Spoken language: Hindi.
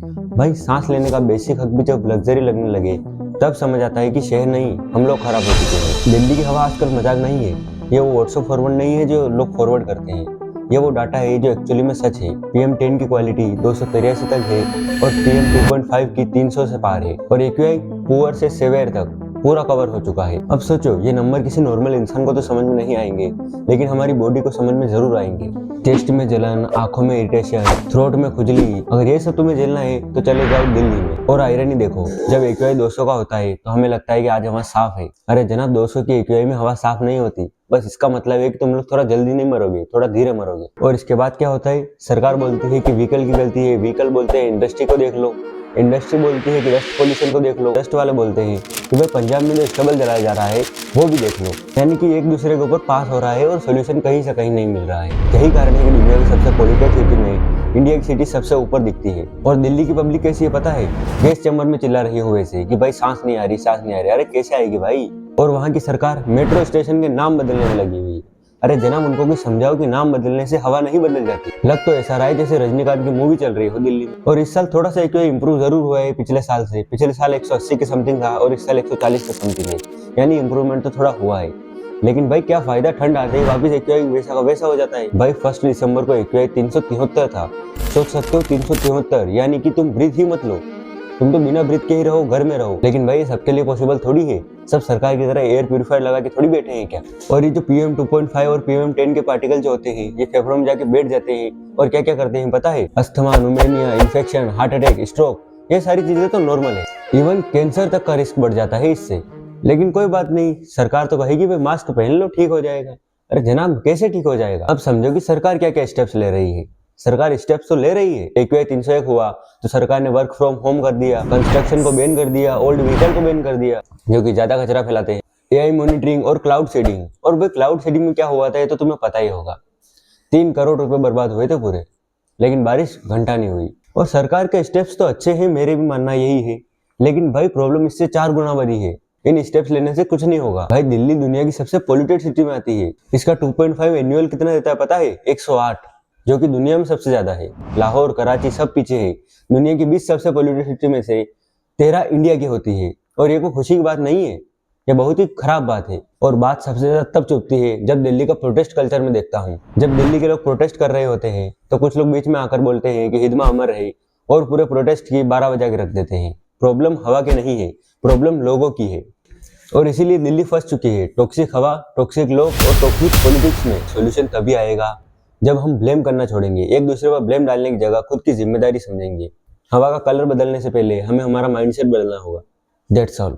भाई सांस लेने का बेसिक हक भी जब लग्जरी लगने लगे तब समझ आता है कि शहर नहीं, हम लोग खराब हो चुके हैं। दिल्ली की हवा आजकल मजाक नहीं है, ये वो व्हाट्सएप फॉरवर्ड नहीं है जो लोग फॉरवर्ड करते हैं। ये वो डाटा है जो एक्चुअली में सच है। PM10 की क्वालिटी 283 तक है और PM2.5 की 300 से पार है और AQI पुअर से सेवेयर तक पूरा कवर हो चुका है। अब सोचो, ये नंबर किसी नॉर्मल इंसान को तो समझ में नहीं आएंगे, लेकिन हमारी बॉडी को समझ में जरूर आएंगे। चेस्ट में जलन, आंखों में इरिटेशन, थ्रोट में खुजली, अगर ये सब तुम्हें झेलना है तो चले जाओ दिल्ली में। और आयरनी देखो, जब AQI 200 का होता है तो हमें लगता है कि आज हवा साफ है। अरे जनाब, 200 की AQI में हवा साफ नहीं होती। बस इसका मतलब है कि तुम लोग थोड़ा जल्दी नहीं मरोगे, थोड़ा धीरे मरोगे। और इसके बाद क्या होता है, सरकार बोलती है कि व्हीकल की गलती है, व्हीकल बोलते हैं इंडस्ट्री को देख लो, इंडस्ट्री बोलती है कि डस्ट पोल्यूशन को देख लो, डस्ट वाले बोलते हैं कि भाई पंजाब में जो स्टबल जलाया जा रहा है वो भी देख लो। यानी कि एक दूसरे के ऊपर पास हो रहा है और सोल्यूशन कहीं से कहीं नहीं मिल रहा है। यही कारण है कि दुनिया की सबसे पॉल्यूटेड सिटी में इंडिया की सिटी सबसे ऊपर दिखती है। और दिल्ली की पब्लिक कैसी है पता है, गैस चैम्बर में चिल्ला रही है वैसे कि भाई सांस नहीं आ रही, सांस नहीं आ रही। अरे कैसे आएगी भाई। और वहाँ की सरकार मेट्रो स्टेशन के नाम बदलने में लगी हुई है। अरे जनाब, उनको भी समझाओ कि नाम बदलने से हवा नहीं बदल जाती। लग तो ऐसा रहा है जैसे रजनीकांत की मूवी चल रही हो दिल्ली में। और इस साल थोड़ा सा AQI इंप्रूव जरूर हुआ है पिछले साल से। पिछले साल 180 के समथिंग था और इस साल 140 के समथिंग है, यानी इंप्रूवमेंट तो थोड़ा हुआ है। लेकिन भाई क्या फायदा, ठंड आते ही वापस AQI वैसा का वैसा हो जाता है। भाई 1 दिसंबर को AQI 373 था। सोच सकते हो 373, यानी कि तुम ब्रीथ ही मत लो, तुम तो बिना ब्रीथ के ही रहो, घर में रहो। लेकिन भाई सबके लिए पॉसिबल थोड़ी है, सब सरकार की तरह एयर प्यूरिफायर लगा के थोड़ी बैठे हैं क्या। और ये जो PM2.5 और PM10 के पार्टिकल जो होते हैं ये फेफड़ों में जाके बैठ जाते हैं और क्या क्या करते हैं पता है, asthma, pneumonia, infection, heart attack, stroke, ये सारी चीजें तो नॉर्मल है। इवन कैंसर तक का रिस्क बढ़ जाता है इससे। लेकिन कोई बात नहीं, सरकार तो कहेगी भाई मास्क पहन लो, ठीक हो जाएगा। अरे जनाब, कैसे ठीक हो जाएगा। अब समझो कि सरकार क्या क्या स्टेप्स ले रही है। सरकार स्टेप्स तो ले रही है। AQI 301 हुआ तो सरकार ने वर्क फ्रॉम होम कर दिया, कंस्ट्रक्शन को बैन कर दिया, ओल्ड व्हीकल को बैन कर दिया जो कि ज्यादा कचरा फैलाते हैं, AI मॉनिटरिंग और क्लाउड सीडिंग। और भाई क्लाउड सीडिंग में क्या हुआ था ये तो तुम्हें पता ही होगा, 3 करोड़ रुपए बर्बाद हुए थे पूरे, लेकिन बारिश घंटा नहीं हुई। और सरकार के स्टेप्स तो अच्छे हैं, मेरे भी मानना यही है, लेकिन भाई प्रॉब्लम इससे 4 गुना बड़ी है। इन स्टेप्स लेने से कुछ नहीं होगा। भाई दिल्ली दुनिया की सबसे पॉल्यूटेड सिटी में आती है। इसका 2.5 एनुअल कितना देता है पता है, 108, जो कि दुनिया में सबसे ज्यादा है। लाहौर, कराची सब पीछे है। दुनिया की 20 सबसे पॉल्यूटेड सिटी में से 13 इंडिया की होती है। और ये कोई खुशी की बात नहीं है, ये बहुत ही खराब बात है। और बात सबसे ज्यादा तब चुभती है जब दिल्ली का प्रोटेस्ट कल्चर में देखता हूँ। जब दिल्ली के लोग प्रोटेस्ट कर रहे होते हैं तो कुछ लोग बीच में आकर बोलते हैं कि हिदमा अमर रहे और पूरे प्रोटेस्ट की 12 बजा के रख देते हैं। प्रॉब्लम हवा की नहीं है, प्रॉब्लम लोगों की है। और इसीलिए दिल्ली फंस चुकी है टॉक्सिक हवा, टॉक्सिक लोग और टॉक्सिक पॉलिटिक्स में। सॉल्यूशन तभी आएगा जब हम ब्लेम करना छोड़ेंगे, एक दूसरे पर ब्लेम डालने की जगह खुद की जिम्मेदारी समझेंगे। हवा का कलर बदलने से पहले हमें हमारा माइंडसेट बदलना होगा। That's all.